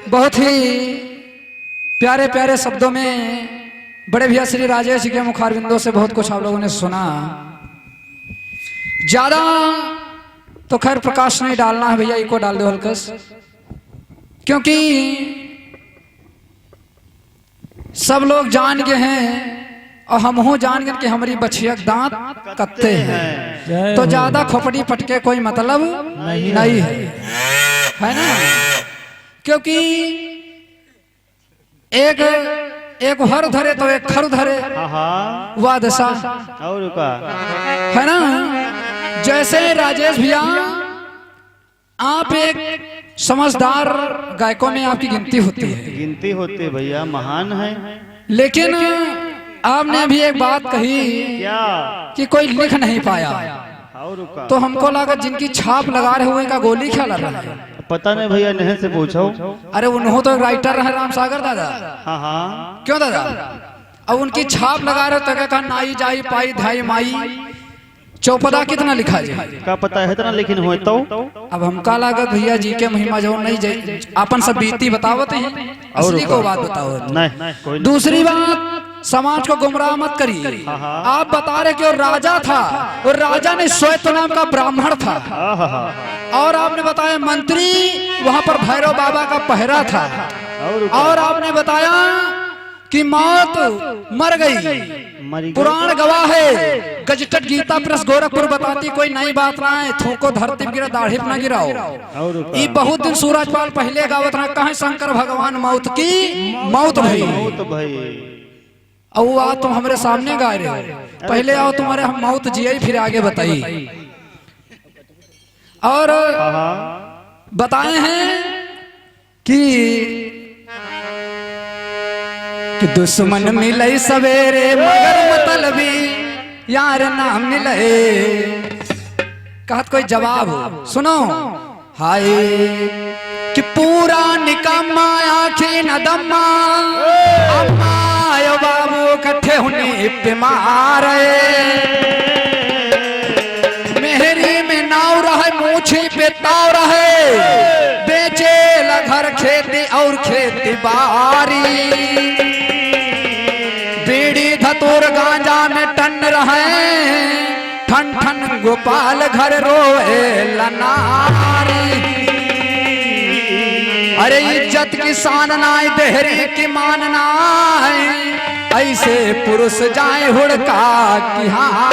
बहुत ही प्यारे प्यारे शब्दों में बड़े भैया श्री राजेश जी के मुखारबिंदों से बहुत कुछ आप लोगों ने सुना। ज्यादा तो खैर प्रकाश नहीं डालना है भैया, इको डाल दो हल्कस, क्योंकि सब लोग जान गए हैं और हम हो जान गए कि हमारी बछिया दांत कत्ते हैं, तो ज्यादा खोपड़ी पटके कोई मतलब नहीं है ना। क्योंकि एक हर धरे तो एक खर धरे, वह दशा और का है ना। जैसे राजेश भैया आप एक समझदार गायकों में आपकी गिनती होती है भैया, महान है। लेकिन आपने अभी एक बात कही क्या कि कोई लिख नहीं पाया, और का तो हमको लगा जिनकी छाप लगा रहे हुए का गोली क्या लग रहा है। पता नहीं भैया, नहीं से पूछो। अरे उन्हों तो राइटर रहे राम सागर दादा। हाँ क्यों दादा? अब उनकी छाप लगा रहे तो क्या कहा, नाई जाई पाई धाई माई चौपदा कितना लिखा जाए, का पता है इतना, लेकिन हो तो अब हमका लागत भैया जी के महिमा जो नहीं जाए अपन सब बीती बतावत हैं, असली को बात बताओ। नहीं कोई दूसरी बात, समाज को गुमराह मत करिए। आप बता रहे कि वो राजा था और राजा ने श्वेत नाम का ब्राह्मण था, और आपने बताया मंत्री वहां पर भैरव बाबा का पहरा था, और आपने बताया कि मौत मर गई। पुराण गवाह है, गजटट गीता प्रेस गोरखपुर बताती कोई नई बात ना है, थूको धरती गिरा दाढ़ी न गिराओ। ये बहुत दिन सूरजपाल पहले गावत रहा, कहे शंकर भगवान मौत की मौत भई। अब आओ तुम हमारे सामने गा रहे हो, पहले आओ तुम्हारे हम मौत जिये फिर आगे बताइए। और बताए हैं कि दुश्मन मिले सवेरे मगर मतलबी यार ना मिले। कहत कोई जवाब सुनो, हाय कि पूरा निकम्मा आखी न दम्मा, अम्मा यो बाबू कट्ठे होने पे मारे, मेहरी में नाव रहे मूछी पे ताव रहे, बेचे ला घर खेती और खेती बारी, बीड़ी धतूर गांजा में टन रहे, ठन ठन गोपाल घर रोए लनारी। अरे इज्जत की शान नाय देहरी की मान नाय, ऐसे पुरुष जाए हुड़का की हाँ।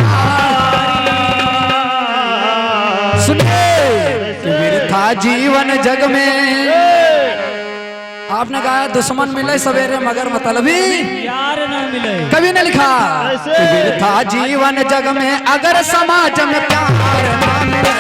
सुनिए था जीवन जग में, आपने कहा दुश्मन मिले सवेरे मगर मतलबी यार ना मिले, कभी ने लिखा था जीवन जग में अगर समाज में प्यार ना मिले,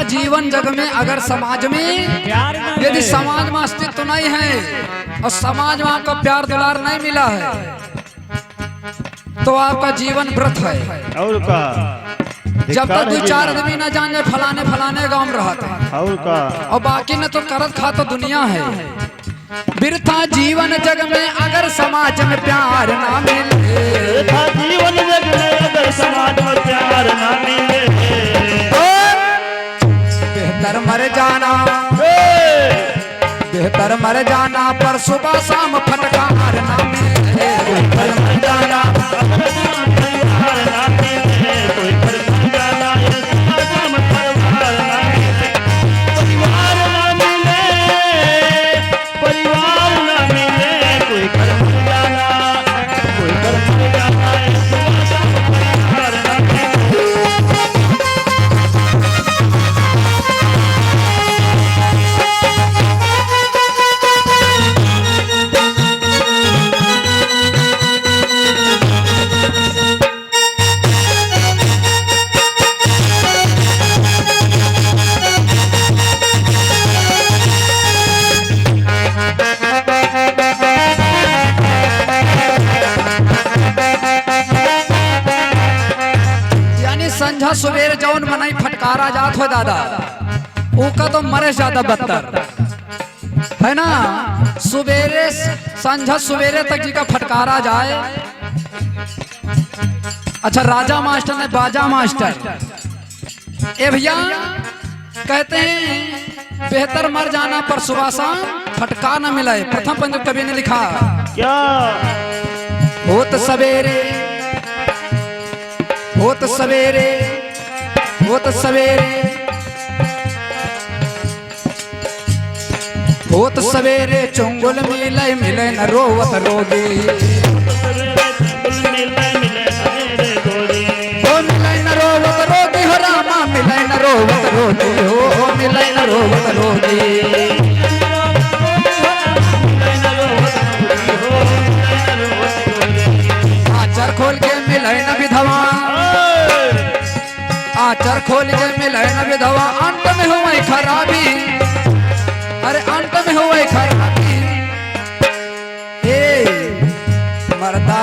जीवन जग में अगर समाज में यदि समाज में अस्तित्व नहीं है और समाज में आपका प्यार दुलार नहीं मिला है तो आपका जीवन व्यर्थ है। और का जब तक दो चार आदमी ना जान जाए फलाने फलाने गांव में रहता है और बाकी ने तो करत खा तो दुनिया है। बिरथा जीवन जग में अगर समाज में प्यार ना मिले, जीवन जग में अगर समाज में प्यार ना मिले, बेहतर मर जाना बेहतर मर जाना पर सुबह शाम फटकार ना मिले। कोई घर मर जाना परिवार ना मिले, कोई घर मर जाना परिवार ना मिले, परिवार ना मिले, परिवार ना मिले, कोई घर मर जाना, कोई घर मर जाना परिवार ना मिले। यानी संझा सवेरे जौन मनाई फटकारा जात हो दादा, ओका तो मरे ज्यादा बदतर है ना। सवेरे संझा सवेरे तक जी का फटकारा जाए। अच्छा, राजा मास्टर ने बाजा मास्टर, ए भैया कहते हैं बेहतर मर जाना पर सुबह शाम फटकार न मिले। प्रथम पंजाब कवि ने लिखा क्या होत सवेरे, होत सवेरे, होत सवेरे, होत सवेरे चुंगुल मिले मिले न रोवत रोगी। मिले मिले मेरे गोरी, ओ मिले न रोवत रोगी हो रामा, मिले न रोवत रोगी हो, मिले न रोवत रोगी। आचर खोल के मिले न विधवा, आचर खोल के मिले न विधवा, अंत में हो वही खराबी, अरे अंत में हो वही खराबी। मर्दा,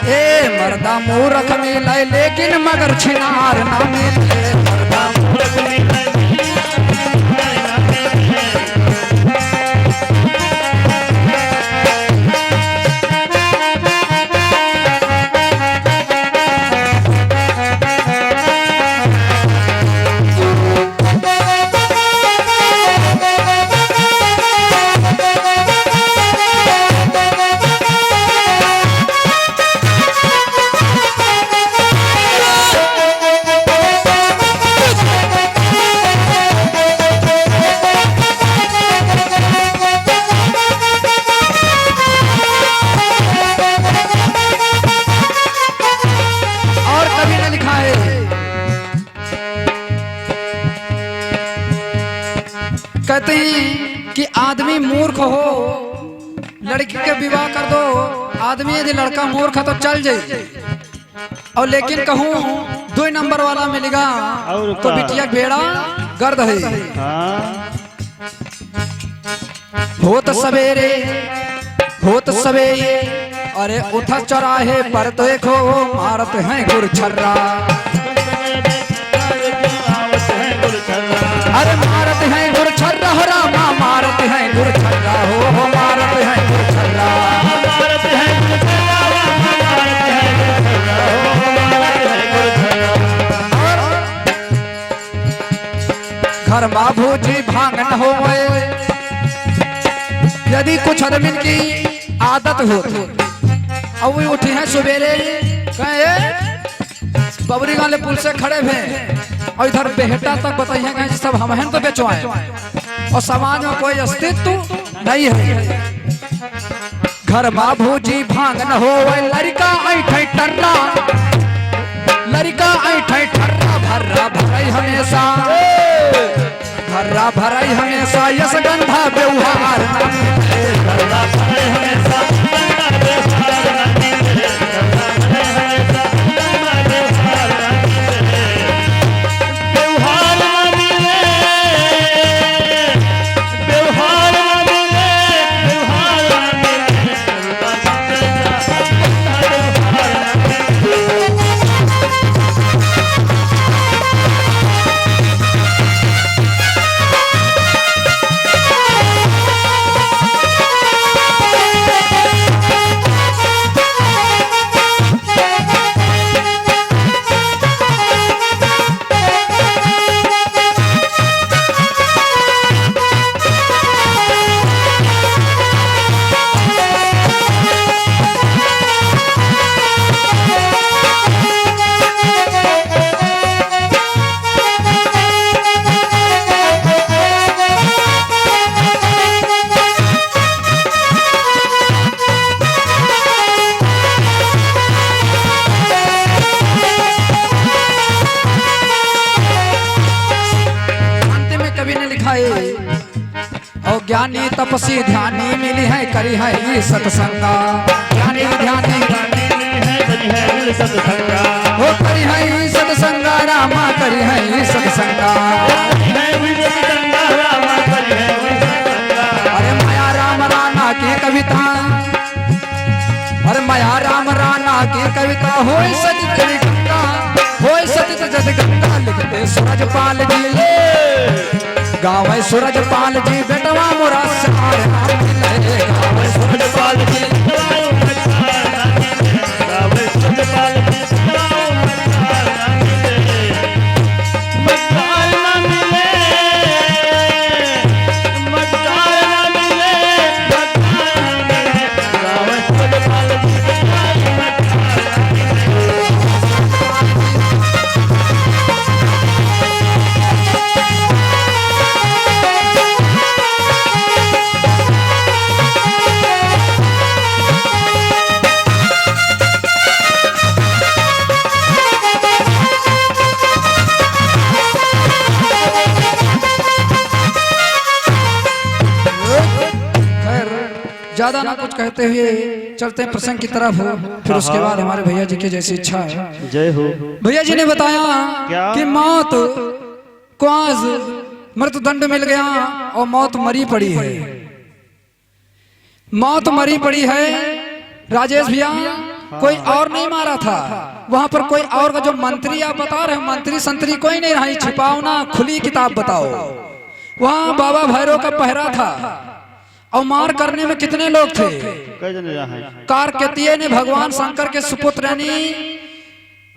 ए मर्दा मूर्ख मिले लेकिन मगर छिनार ना मिले। मर्दा मूर्ख मिले कहते हैं कि आदमी मूर्ख हो, लड़की के विवाह कर दो। आदमी यदि लड़का मूर्ख है तो चल जाए, और लेकिन कहूँ 2 नंबर वाला मिलेगा तो बिटिया बेड़ा गर्द है। होत सवेरे, होत सवेरे, अरे उठ चौराहे पर तो देखो मारत हैं गुरछर्रा। अरे मारत हैं गुरछर्रा हो रामा, मारत हैं गुरछर्रा हो, मारत हैं गुरछर्रा, मारत है घर बाबूजी भांग न हो। यदि कुछ आदमी की आदत हो अब वो उठी है सवेरे, कहे बबरी वाले पुल से खड़े हुए और इधर बेहटा तक बताइए कहें सब हम हैं तो बेचवाए, और समाज में कोई अस्तित्व नहीं है। घर बाबूजी भांग न हो, लड़का ऐठे टर्रा, लड़का ऐठे टर्रा, भर्रा भरई हमेशा, भर्रा भरई हमेशा, यस गंधा व्यवहार न मिले। भर्रा भरई हमेशा, और ज्ञानी तपसी ध्यानी मिली है करी है ये सत्संगा। ज्ञानी ध्यानी सत्संगा हो करी है ये सत्संगा रामा करी है ये सत्संगा। अरे माया राम राणा की कविता, अरे माया राम राणा की कविता हो सचित गंगा, हो सचित जद गंगा लिखते सूरजपाल जी गाँव सूरजपाल जी बेटवा मोरा सारे नाम मिले गाँव सूरजपाल जी ज्यादा ना कुछ कहते हुए चलते हैं प्रसंग की तरफ। फिर उसके बाद हमारे भैया जी की जैसी इच्छा है। जय हो। भैया जी ने बताया कि मौत को आज मृत्युदंड मिल गया और मौत मरी पड़ी है, मौत मरी पड़ी है। राजेश भैया कोई और नहीं मारा था वहां पर, कोई और का जो मंत्री आप बता रहे मंत्री संतरी कोई नहीं रहा, छिपाओ ना खुली किताब बताओ। वहां बाबा भैरव का पहरा था और मार करने में कितने लोग थे? कार्तिकेय ने भगवान शंकर के सुपुत्र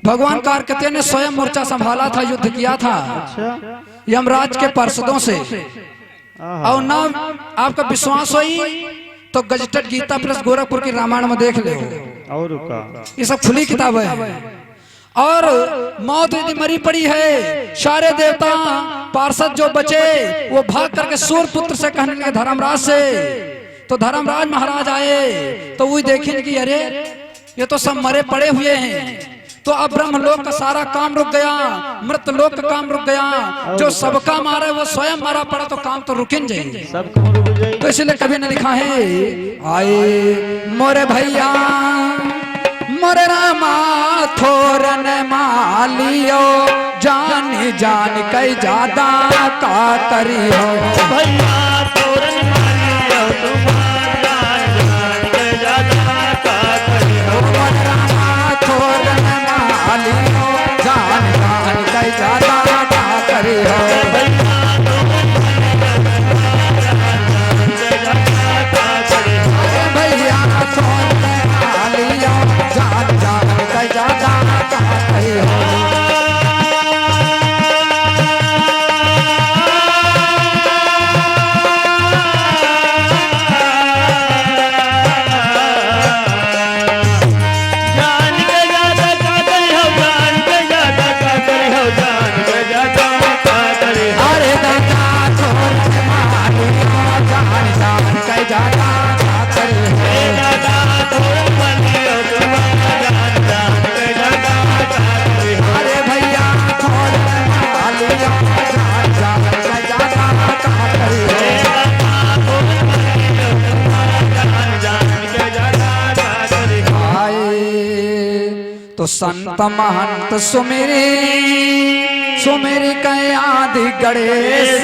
भगवान कार्तिकेय ने स्वयं मोर्चा संभाला था, युद्ध किया था यमराज के पार्षदों से। और ना आपका विश्वास हुई तो गजटेड गीता प्लस गोरखपुर की रामायण में देख ले, और ये सब खुली किताब है। और मौत यदि मरी पड़ी है, सारे देवता पार्षद जो बचे वो भाग करके सूर्य पुत्र से कहने लगे धर्मराज से। तो धर्मराज महाराज आए तो वही देखेंगे कि अरे ये तो सब मरे पड़े हुए हैं। तो अब ब्रह्मलोक का सारा काम रुक गया, मृत लोक का काम रुक गया, जो सबका मारे वो स्वयं मारा पड़ा तो काम तो रुकिन जाएंगे। तो इसलिए कभी ने लिखा है आए मोरे भैया मोरे रामा थोरन मालियो जानी जान कई ज्यादा का करियो भैया थोरन मालियो तुम्हारा जान के ज्यादा का करियो। मोरे रामा थोरन मालियो जान जान कई ज्यादा का करियो। भैया थोरन मालियो जान जान कई ज्यादा का करियो। तो संत महंत सुमेरी सुमेरी कह आदि गणेश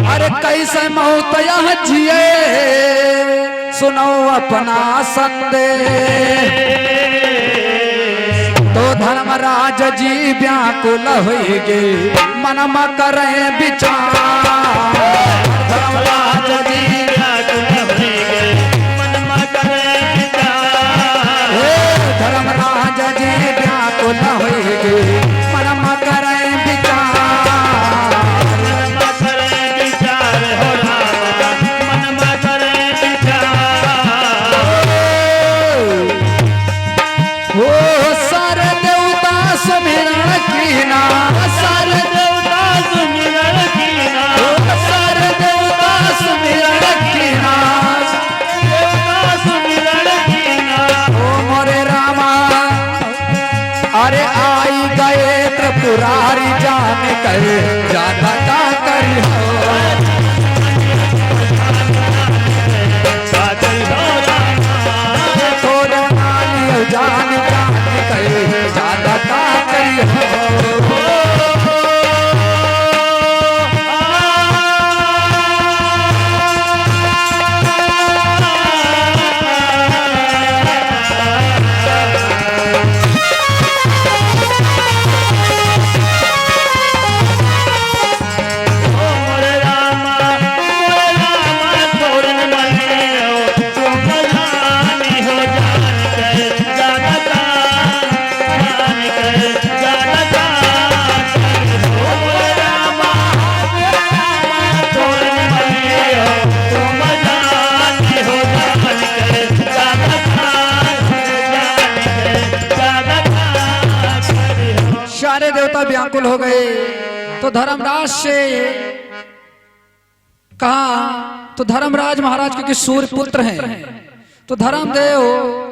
अरे कैसे मौत यह जिए सुनो अपना संदेश। तो धर्मराज जी व्याकुल होइगे मनमा करे विचार। धर्मराज जी धर्मराज जी व्याकुल होइगे मनमा करे विचार। हो सारे देवता सुमिरन कीना, सारे देवता सुमिरन कीना। व्याकुल हो गए। तो धर्मराज से कहा, तो धर्मराज महाराज क्योंकि सूर्य पुत्र हैं, तो धर्मदेव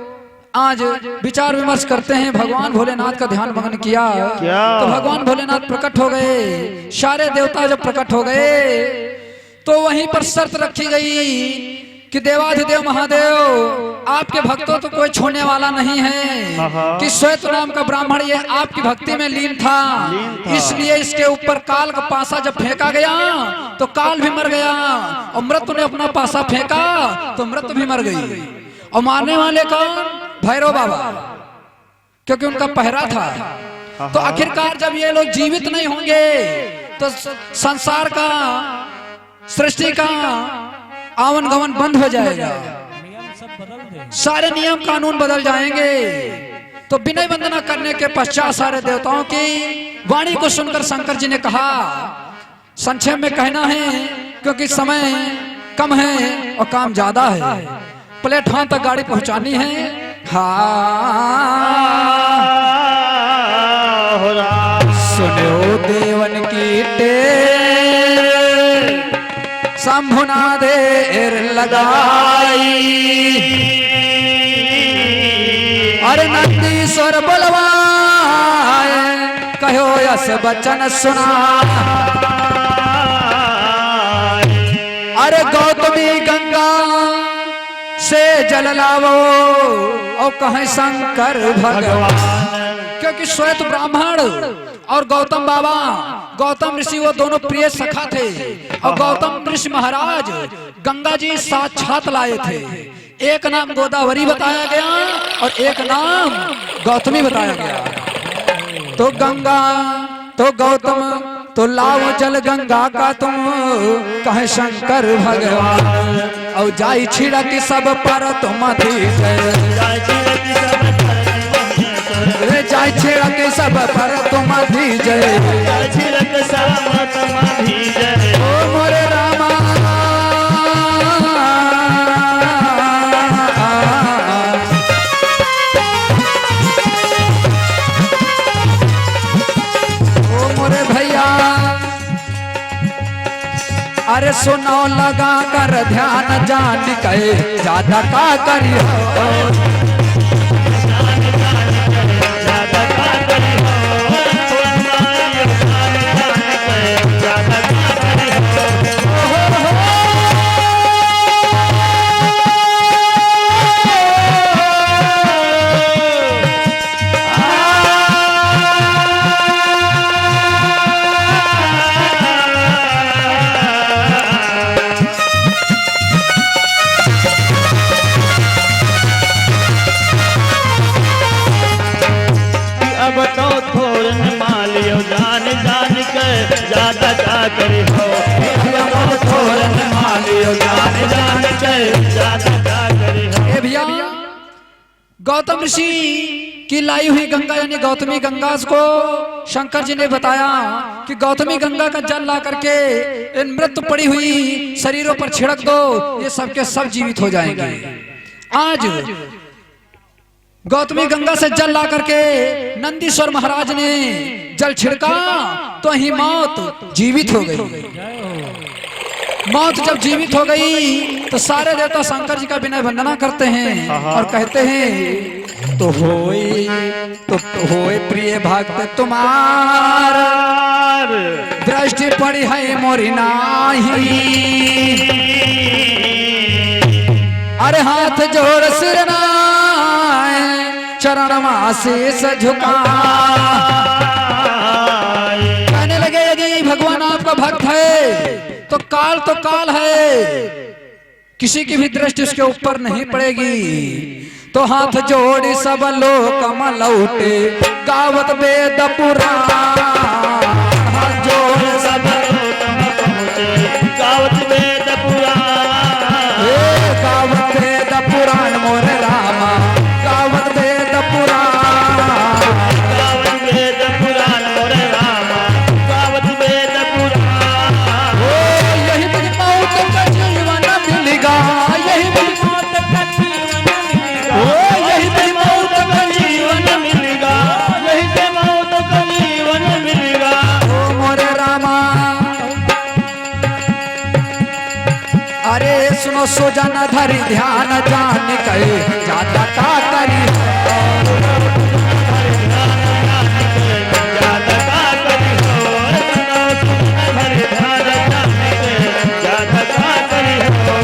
आज विचार विमर्श करते हैं। भगवान भोलेनाथ का ध्यान मग्न किया, तो भगवान भोलेनाथ प्रकट हो गए। सारे देवता जब प्रकट हो गए तो वहीं पर शर्त रखी गई कि देवाधिदेव महादेव आपके भक्तों तो कोई छोड़ने वाला नहीं है, कि श्वेत नाम का ब्राह्मण ये आपकी भक्ति में लीन था, इसलिए इसके ऊपर काल का पासा जब फेंका गया तो काल भी मर गया, और मृत्यु ने अपना पासा फेंका तो मृत्यु भी मर गई। और मारने वाले कौन? भैरव बाबा, क्योंकि उनका पहरा था। तो आखिरकार जब ये लोग जीवित नहीं होंगे तो संसार का, सृष्टि का आवन गमन बंद हो जाएगा, सारे नियम कानून बदल जाएंगे। तो विनय वंदना करने के पश्चात सारे देवताओं की वाणी को सुनकर शंकर जी ने कहा, संक्षेप में कहना है क्योंकि समय कम है और काम ज्यादा है, प्लेटफॉर्म तक गाड़ी पहुंचानी है। सुनो देवन की टेर, शंभुना देर लगाई, अरे नंदीश्वर बुलवाए, कहो यस बचन सुना। अरे गौतमी गंगा से जल लावो और कहें शंकर भगवान, क्योंकि श्वेत ब्राह्मण और गौतम बाबा, गौतम ऋषि वो दोनों प्रिय सखा थे, और गौतम ऋषि महाराज गंगा जी साक्षात लाए थे। एक नाम गोदावरी बताया गया और एक नाम गौतमी बताया गया। तो गंगा तो गौतम तो लाओ जल गंगा का तुम, कहे शंकर भगवान, और जाई छिड़क सब पर तुम जय, जाय छिड़क सब पर तुम जय, ओ मोरे रामा। ओ मोरे भैया, अरे सुनो लगा कर ध्यान, जान के ज्यादा का करियो, गौतम ऋषि की लाई हुई गंगा यानी गौतमी गंगा को शंकर जी ने बताया कि गौतमी गंगा का जल ला करके इन मृत पड़ी हुई शरीरों पर छिड़क दो, ये सबके सब जीवित हो जाएंगे। आज गौतमी गंगा से जल ला करके नंदीश्वर महाराज ने जल छिड़का तो ही मौत जीवित हो गई। मौत जब जीवित हो गई तो सारे देवता शंकर जी का विनय वंदना करते हैं और कहते हैं, तो होए प्रिय भक्त तुम्हार, दृष्टि पड़ी है मोरी नाही, अरे हाथ जोड़ सिर नाय, चरण में शीश झुका। कहने लगे यदि भगवान आपका भक्त है तो काल है, किसी की भी दृष्टि उसके ऊपर नहीं पड़ेगी। तो हाथ जोड़ी सब लोग लौटे, गावत वेद पुराण, हाथ जोड़ सब गावत वेद पुराण, गावत वेद पुराण मोरे रामा, गावत वेद पुराण, गावत वेद पुराण मोरे रामा, गावत वेद पुराण। यही मौत का जीवन मिलेगा, यही मौत का जीवन मिलेगा, यही मौत का जीवन मिलेगा, यही मौत का जीवन मिलेगा। अरे सुनो सुजन धरि ध्यान जान कहे ज्यादा का करी ज्यादा का करी हो हर ध्यान जाने के ज्यादा का करी हो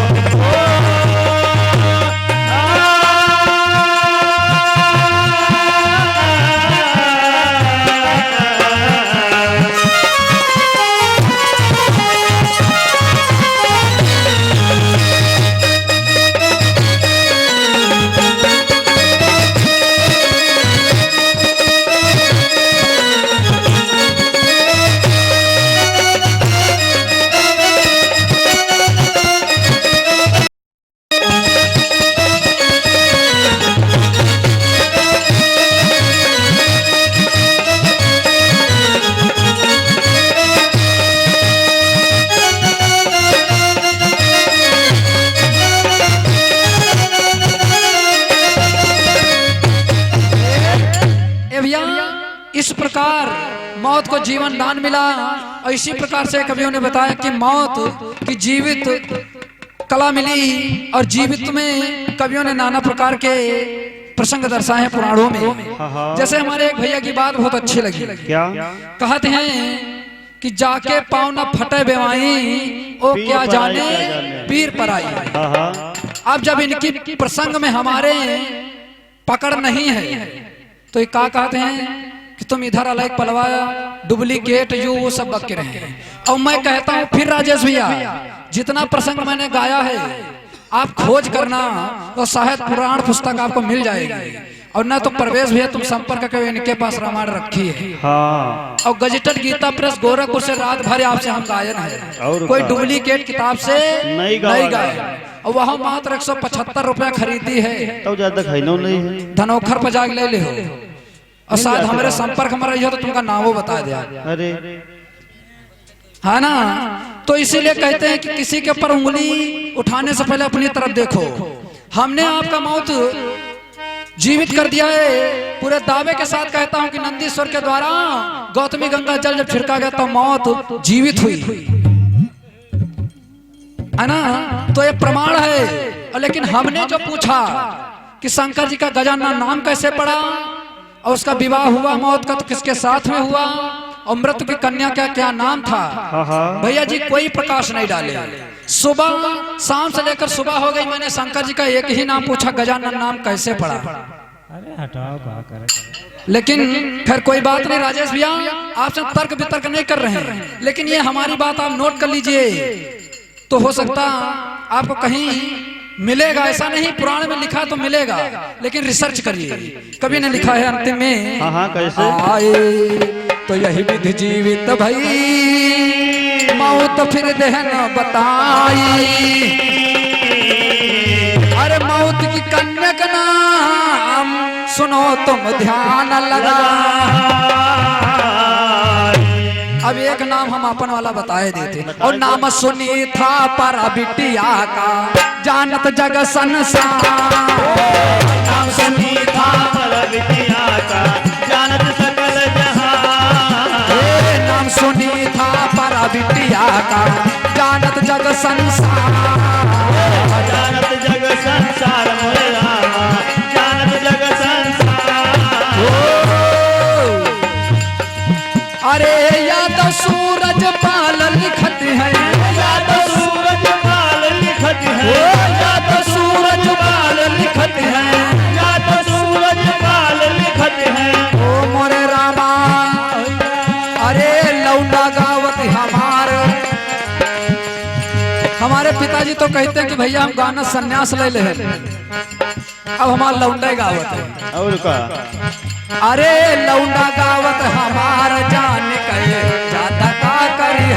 इस प्रकार मौत को जीवन दान मिला। और इसी प्रकार से कवियों ने बताया कि मौत की जीवित कला मिली और जीवित में कवियों ने नाना प्रकार के प्रसंग दर्शाए हैं पुराणों में। जैसे हमारे एक भैया की बात बहुत अच्छी लगी। क्या कहते हैं कि जाके पाँव न फटे बेवाई ओ क्या जाने पीर पराई। अब जब इनकी प्रसंग में हमारे पकड़ नहीं है तो ये क्या कहते हैं कि तुम इधर अलग पलवाया डुप्लीकेट यू वो सब बक के रहे हैं। और मैं कहता हूँ फिर राजेश भैया जितना प्रसंग मैंने गाया है आप खोज करना तो शायद पुराण पुस्तक आपको मिल जाएगी। और ना तो प्रवेश भैया तुम संपर्क करो इनके पास रामायण रखी है। हाँ। और गजेटेड गीता प्रेस गोरखपुर से रात भर आपसे हम गायन है कोई डुप्लीकेट किताब से नहीं गाए। और वहाँ मात्र 175 रुपया खरीदी है तो ज्यादा खाइनो नहीं है धनोखर पर जाग ले हो। और शायद हमारे संपर्क में रही हो तो तुमका नामो बता दिया। अरे है ना। तो इसीलिए कहते हैं कि किसी के ऊपर उंगली उठाने से पहले अपनी तरफ देखो। हमने आपका मौत जीवित कर दिया है पूरे दावे के साथ कहता हूं कि नंदीश्वर के द्वारा गौतमी गंगा जल जब छिड़का गया तो मौत जीवित हुई है ना। तो ये प्रमाण है। लेकिन हमने जो पूछा कि शंकर जी का गजानन नाम कैसे पड़ा और उसका विवाह हुआ मौत का तो किसके साथ में हुआ और मृत्यु की कन्या का क्या नाम था भैया जी कोई प्रकाश नहीं डाले। सुबह शाम से लेकर सुबह हो गई मैंने शंकर जी का एक ही नाम पूछा गजानन नाम कैसे पड़ा। अरे हटाओ कहा करे। लेकिन खैर कोई बात नहीं राजेश भैया आपसे तर्क वितर्क नहीं कर रहे हैं। लेकिन ये हमारी बात आप नोट कर लीजिए तो हो सकता आपको कहीं मिलेगा। ऐसा नहीं पुराण में लिखा तो मिलेगा लेकिन रिसर्च करिए। कभी ने लिखा है अंतिम में कैसे आए तो यही विधि जीवित भई मौत फिर देहन बताई। अरे मौत की कन्या का नाम सुनो तुम ध्यान लगा। अब एक नाम हम अपन वाला बताए देते और नाम सुनी था पर बिटिया का जानत जग संसार। नाम सुनी था पर बिटिया का जानत सकल जहां। नाम सुनी था पर बिटिया का जानत जग संसार। जानत जग संसार मोरे रामा जानत जग संसार। अरे या तो सूरज पाल लिखत है या तो सूरज पाल लिखत है या तो सूरज पाल लिखत है या तो सूरज पाल लिखत है। ओ मोरे रामा अरे लौंडा गावत हमारे पिताजी तो कहते हैं कि भैया हम गाना संन्यास ले ले अब हमारा लौंडा गावत है। और का अरे लौंडा गावत हमार जान कहे ज्यादा का करी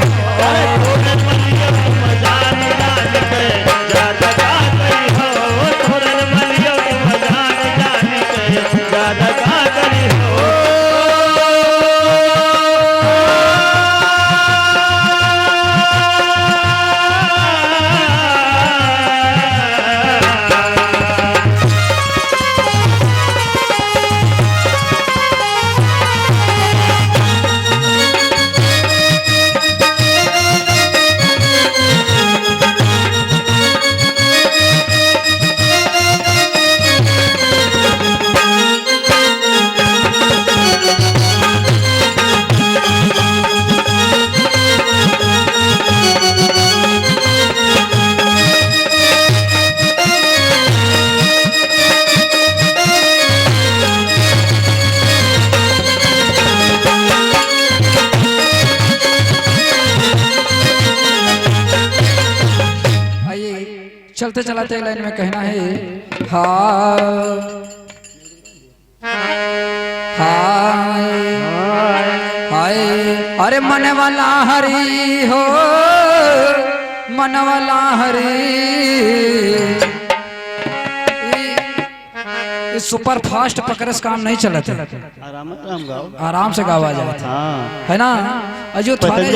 चलते चलाते लाइन में कहना है हाय हाय हाय। अरे मन वाला हरी हो मन वाला हरी। सुपर फास्ट पकड़स काम नहीं चलता, आराम से गावा जाए है ना। अजो थोड़े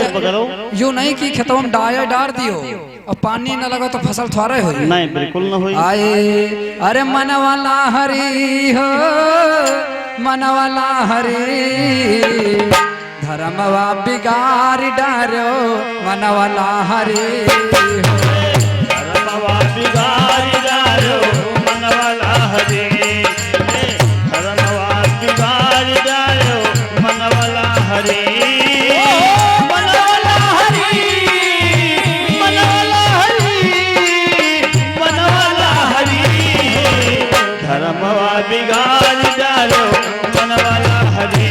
यूं नहीं कि खेतों में डाया डार दियो और पानी न लगा तो फसल थोड़े हो नहीं, बिल्कुल न हो। आए अरे मन वाला हरी हो मन वाला हरी। धर्मवा बिगाड़ डारो मन वाला हरी हो। धर्मवा बिगाड़ डारो मन वाला हरी। धर्मवा बिगाड़ डारो मन वाला हरी। मन वाला हरी मन वाला हरी मन वाला हरी। धर्मवा बिगाड़ डारो मन वाला हरी।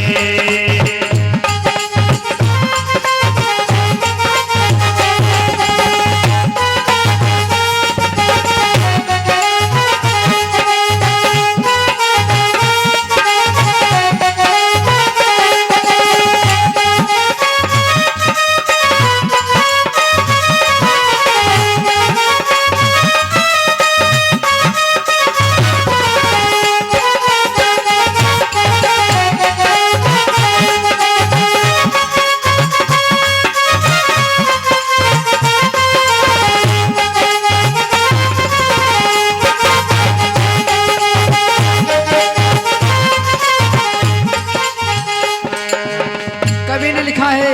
कवि ने लिखा है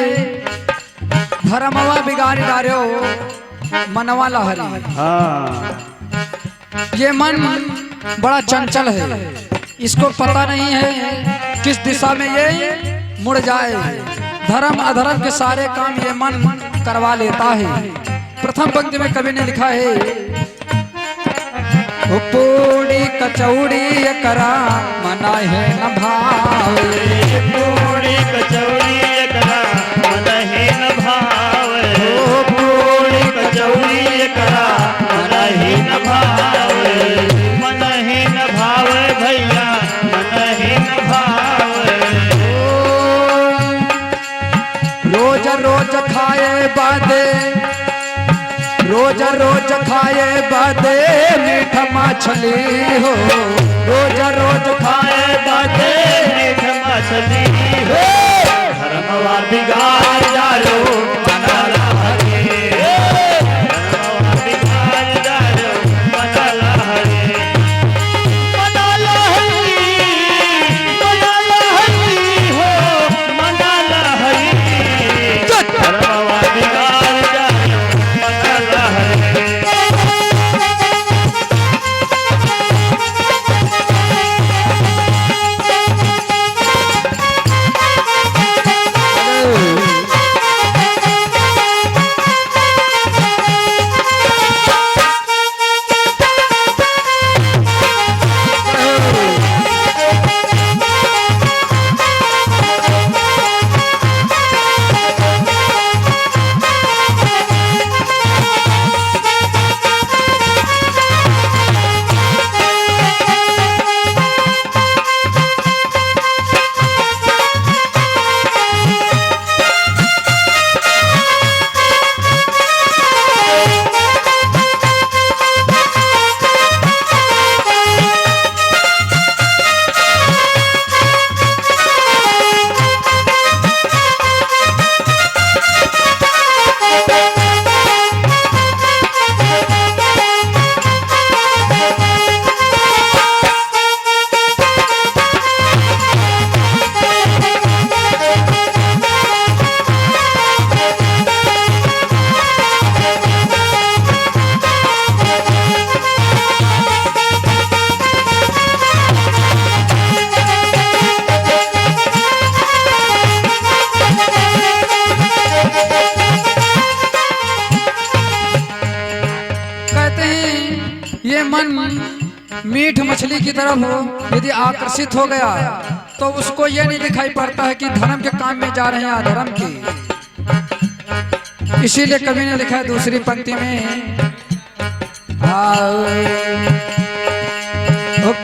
धर्मवा बिगाड़ डारो मन वाला हरी। ये मन बड़ा चंचल है, इसको पता नहीं है किस दिशा में ये मुड़ जाए। धर्म अधर्म के सारे काम ये मन करवा लेता है। प्रथम पंक्ति में कवि ने लिखा है पूड़ी कचौड़ी करा मना है न भावे। पूड़ी कचौड़ी करा मन ही न भावे। पूड़ी कचौड़ी करा मन ही न भावे। मन ही न भावे भैया मन ही न भावे। रोज रोज खाए बादे रोज रोज खाए बादे मीठ मछली हो। रोज रोज खाए बादे मीठ मछली हो। धर्मवा बिगाड़ डालो मन वाला हरी। धर्मवा बिगाड़ डालो मन वाला हरी। मन वाला हरी मन वाला हरी हो मन वाला हरी। धर्मवा बिगाड़ डालो मन वाला हरी। ये मन मीठ मछली की तरफ हो यदि आकर्षित हो गया तो उसको ये नहीं दिखाई पड़ता है कि धर्म के काम में जा रहे हैं अधर्म के। इसीलिए कवि ने लिखा है दूसरी पंक्ति में ओ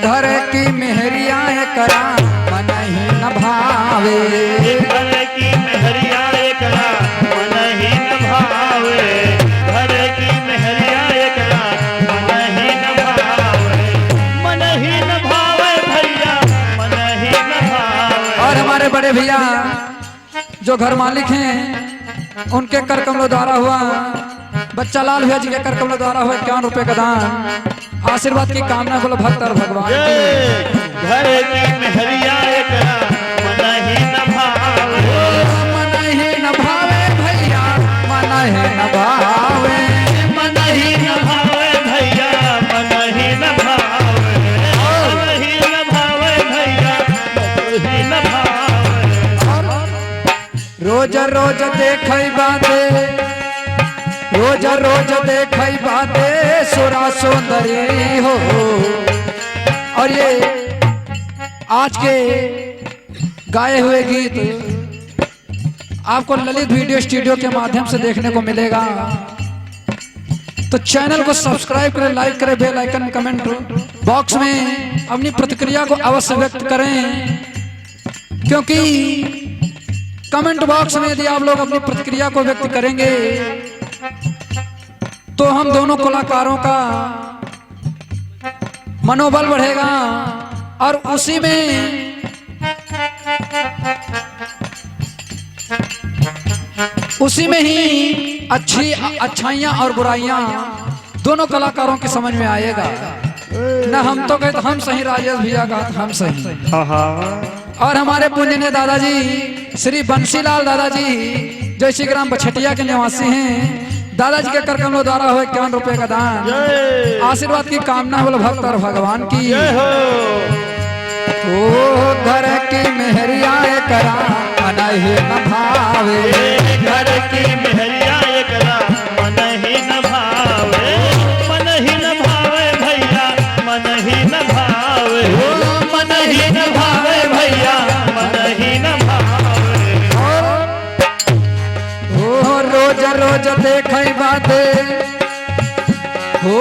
घर की मेहरिया करा मन ही न भावे, घर की मेहरिया करा मन ही न भावे, घर की मेहरिया करा मन ही न भावे, मन ही न भावे भैया मन ही न भावे। और हमारे बड़े भैया जो घर मालिक हैं उनके कर कमलों द्वारा हुआ बच्चा लाल भैया जी के कर कमलों द्वारा हुआ 51 रुपए का दान आशीर्वाद की कामना बोलो भक्त और भगवान की। घर की मेहरिया करा मन ही न भावे, मन ही न भावे भैया मन ही न भावे, मन ही न भावे भैया मन ही न भावे, मन ही न भावे भैया मन ही न भावे। रोज रोज देखई बाते, रोज रोज देखई बाते सुरा सुंदरी हो। और ये आज के गाए हुए गीत आपको ललित वीडियो स्टूडियो के माध्यम से देखने को मिलेगा, तो चैनल को सब्सक्राइब करें, लाइक करें, बेल आइकन कमेंट बॉक्स में अपनी प्रतिक्रिया को अवश्य व्यक्त करें, क्योंकि कमेंट बॉक्स में यदि आप लोग अपनी प्रतिक्रिया को व्यक्त करेंगे तो हम दोनों कलाकारों का मनोबल बढ़ेगा और उसी में ही अच्छाइयां और बुराइयां दोनों कलाकारों की समझ में आएगा। न हम तो कहते हम सही, राजेश भैया का हम सही। और हमारे पूजनीय दादाजी श्री बंसीलाल दादाजी जो इसी ग्राम बछटिया के निवासी हैं, दादाजी के कर कमलों द्वारा हुए 51 रुपए का दान आशीर्वाद की कामना बोलो भक्त और भगवान की। ओ घर की मेहरिया करा मन ही न भावे, घर की मेहरिया करा मन ही न भावे, मन ही न भावे भैया मन ही न भावे, मन ही न भावे भैया मन ही न भावे। ओ रोज रोज देखई बाते, हो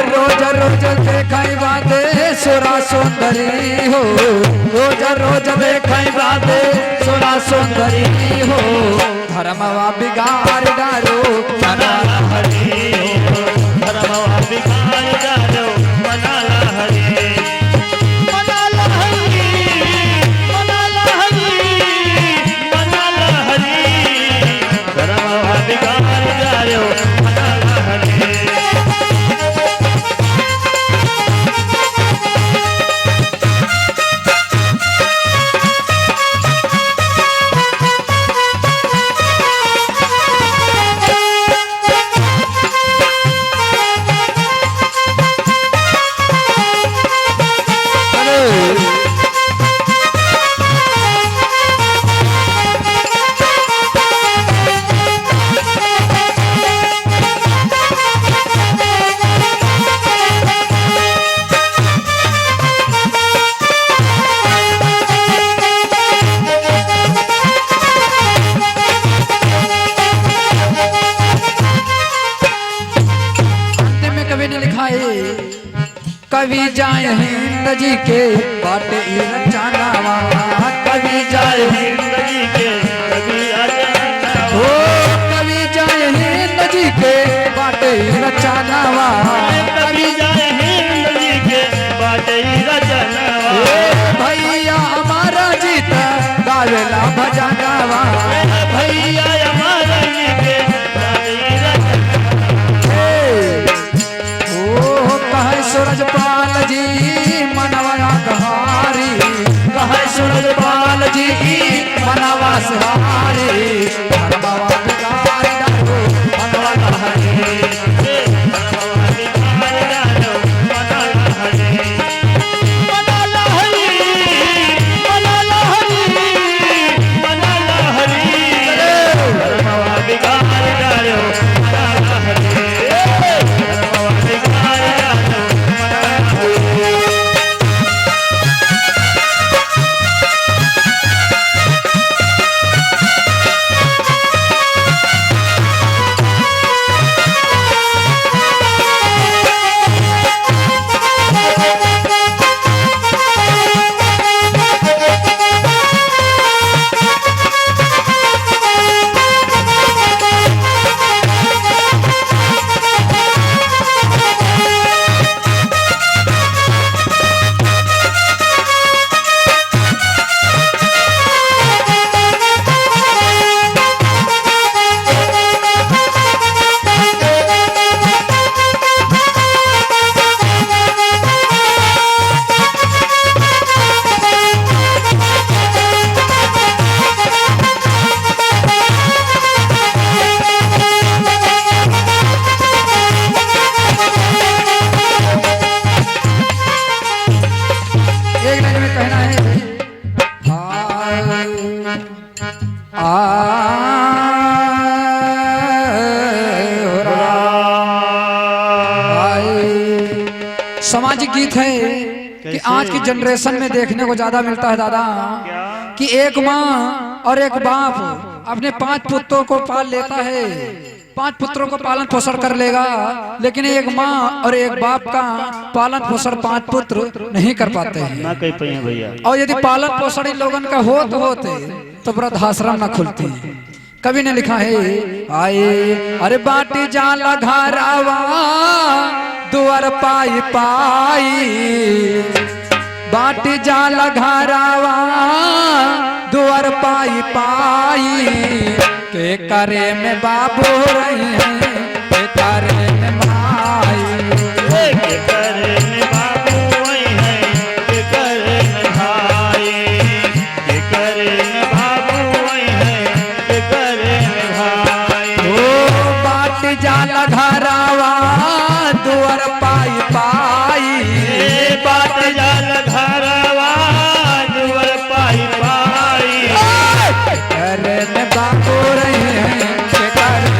रोज रोज देखई बाते सुरा सुंदरी हो, रोज रोज देखई बाते सुरा सुंदरी हो। धर्मवा बिगाड़ डालो मनाला हरि हो, धर्मवा बिगाड़ डालो मनाला हरि, मनाला हरि, मनाला हरि, मनाला हरि, धर्मवा बिगाड़ डालो मनाला हरि। कवि जाए हिंद जी के बाटे रचानावा, कवि जाए हिंद जी के कवि ओ कवि जाए हिंद जी के बाटे रचानावा, कवि जाए हिंद जी के बाटे रचनावा। भैया हमारा जीत गावेला भजनावा, भैया हमारा जी के कहे सूरजपाल जी मनवा कहारी, कहे सूरजपाल जी मनवा सहारी, मनवा बिगाड़ डालो मनवा कहारी। सामाजिक गीत है कि आज की जनरेशन में देखने को ज्यादा मिलता है दादा कि एक माँ और एक बाप अपने 5 पुत्रों को पाल लेता है, 5 पुत्रों को पालन पोषण कर लेगा, लेकिन एक माँ और एक बाप का पालन पोषण 5 पुत्र नहीं कर पाते हैं ना कह पाए भैया। और यदि पालन पोषण इन लोगन का होते तो वृद्धाश्रम न खुलती। कवि ने लिखा है आए अरे बाटी जाला घरावा दुआर पाई पाई, बाटी जाला घरावा दुआर पाई पाई, के करे में बाबू रही हैं के करे में माई, के करे में बाबू वही है, के करे में भाई, के करे में बाबू वही है, के करे में भाई। ओ बाट जाला घरावा दुआर पाई पाई, बाट जाल घरवा दुआर पाई पाई, करे में बाबू रही हैं के करे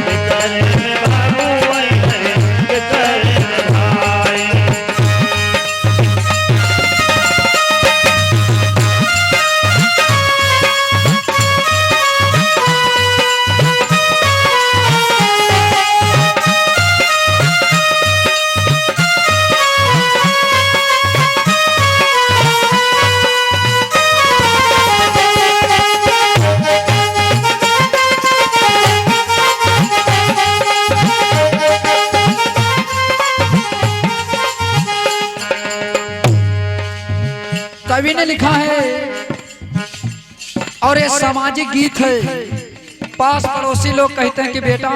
के करे में बाबू वही है, के करे में भाई। कवि ने लिखा है और ये सामाजिक गीत है। पास पड़ोसी लोग कहते हैं कि बेटा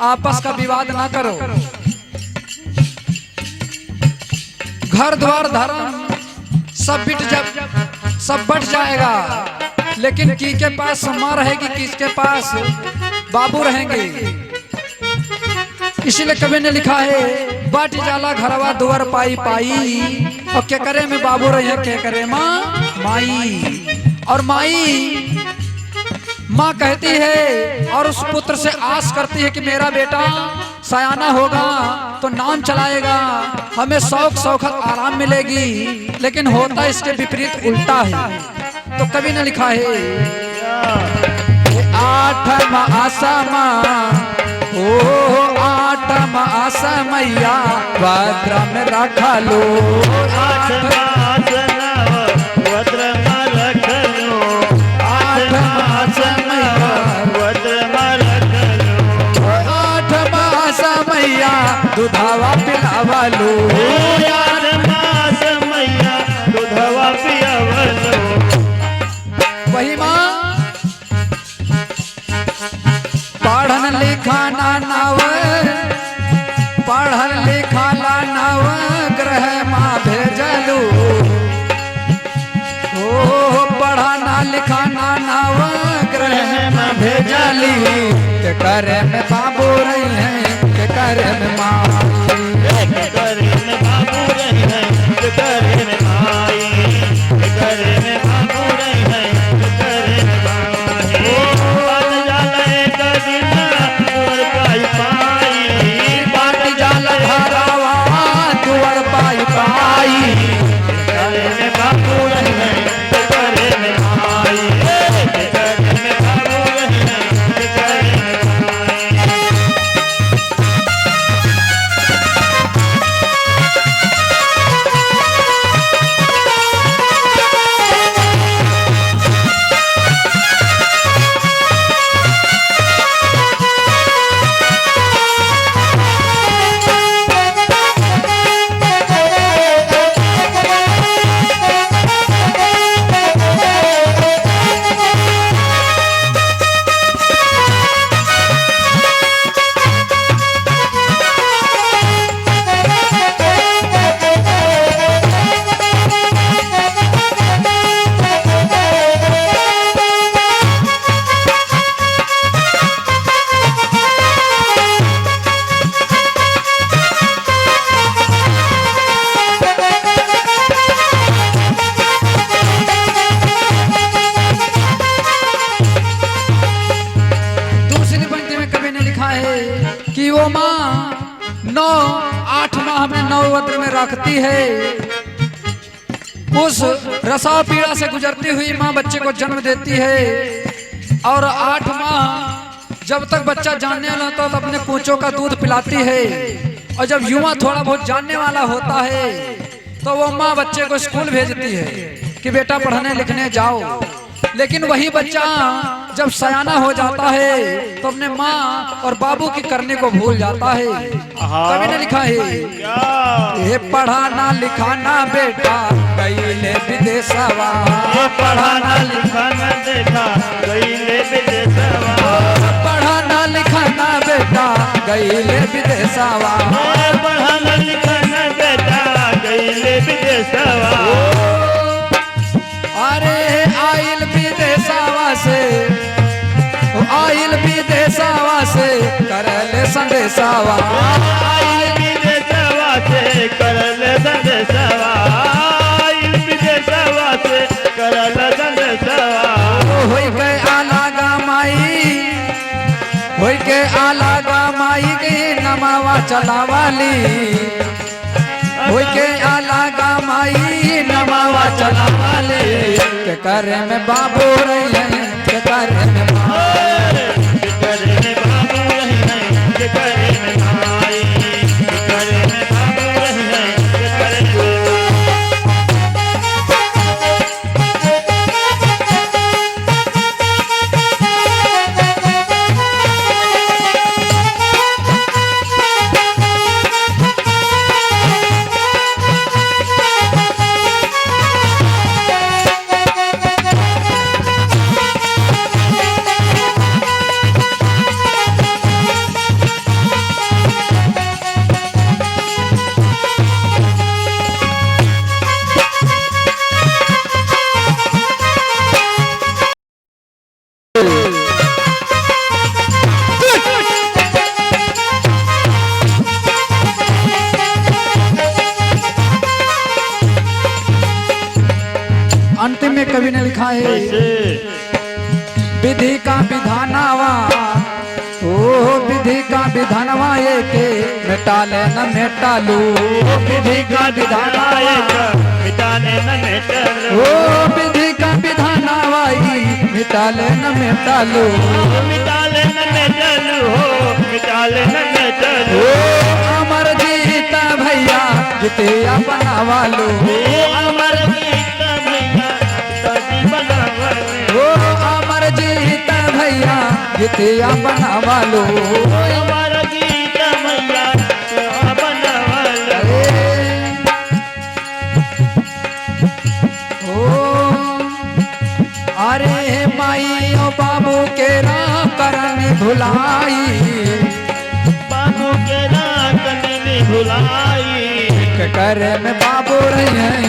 आपस का विवाद ना करो, घर द्वार धर्म सब बट जाएगा, लेकिन की के पास माँ रहेगी, किसके पास बाबू रहेंगे। इसीलिए कवि ने लिखा है बाट जाला घरवा दुआर पाई पाई, और क्या करे में बाबू रहे क्या करे माँ माई। और माई माँ कहती है और उस पुत्र से आस करती है कि मेरा बेटा सयाना होगा तो नाम चलाएगा, हमें शौकत आराम मिलेगी, लेकिन होता इसके विपरीत उल्टा है। तो कवि ने लिखा है 8 आसमा ओ 8 आसमैया भद्र में रखा लो, 8 भद्र में रख लो, 8 भद्र में रख लो, 8 आसमैया दुधावा पिलावा लो, 8 मैया दूधवा पियावा लो। वही माँ पढ़न लिखाना नव, पढ़न लिखाला नव ग्रह माँ भेजलू, ओ पढ़ाना लिखाना नव ग्रह माँ भेजली, के करे में बाबू रही हैं के करे में माँ, के करे में बाबू रही है, के करे में भाई, के करे में बाबू रही है, के करे में भाई। बाट जाला एक दिन दुआर पाई पाई, बाट जाला घरावा दुआर पाई पाई, के करे में बाबू रही है, के करे में भाई, के करे में बाबू रही है, के करे में भाई। 8 माह अपने नववत्र में रखती है। उस रसा पीड़ा से गुजरती हुई माँ बच्चे को जन्म देती है और 8 माह जब तक बच्चा जानने वाला होता है तो अपने पूंछों का दूध पिलाती है। और जब युवा थोड़ा बहुत जानने वाला होता है तो वो माँ बच्चे को स्कूल भेजती है कि बेटा पढ़ने लिखने जाओ। लेकिन वही बच्चा जब सयाना हो जाता है तो अपने माँ और बाबू की करने को भूल जाता है। कवि ने लिखा है, ये पढ़ाना लिखाना बेटा गईले विदेशवा, पढ़ाना लिखाना देखा गईले विदेशवा, पढ़ाना लिखाना बेटा गईले विदेशवा, पढ़ाना लिखाना बेटा गईले विदेशवा। अरे आइल विदेशवा से, आइल विदेशवा से करले संदेशवा, आइल विदेशवा से करले संदेशवा, आइल विदेशवा से करले संदेशवा। होई के आलागा माई, होई के आलागा माई के नमावा चलावाली, होई के आलागा माई नमावा चलावाली, के करे में बाबू रही है, के करे में के करे में बाबू रही है, के करे में भाई, के करे में बाबू रही है, के करे में अंतिम में कवि ने लिखा है, विधि का विधानवा, ओ विधि का विधानवा ये के मिटाले न मिटालू, विधि का विधानवा मिटाने न मिटालू, ओ विधि का विधानवा मिटाले न मिटालू, मिटाले न मिटालू हो, मिटाले न मिटालू। अमर जीता भैया जितिया बनावालू, अमर जीता भैया सती बनावालू, ओ अमर जीता भैया जितिया बनावालू, अमर जीता भैया बनावालू। अरे माई ओ बाबू के राम करनी भुलाई, बाबू के रात में भुलाई, के करे में बाबू रही है,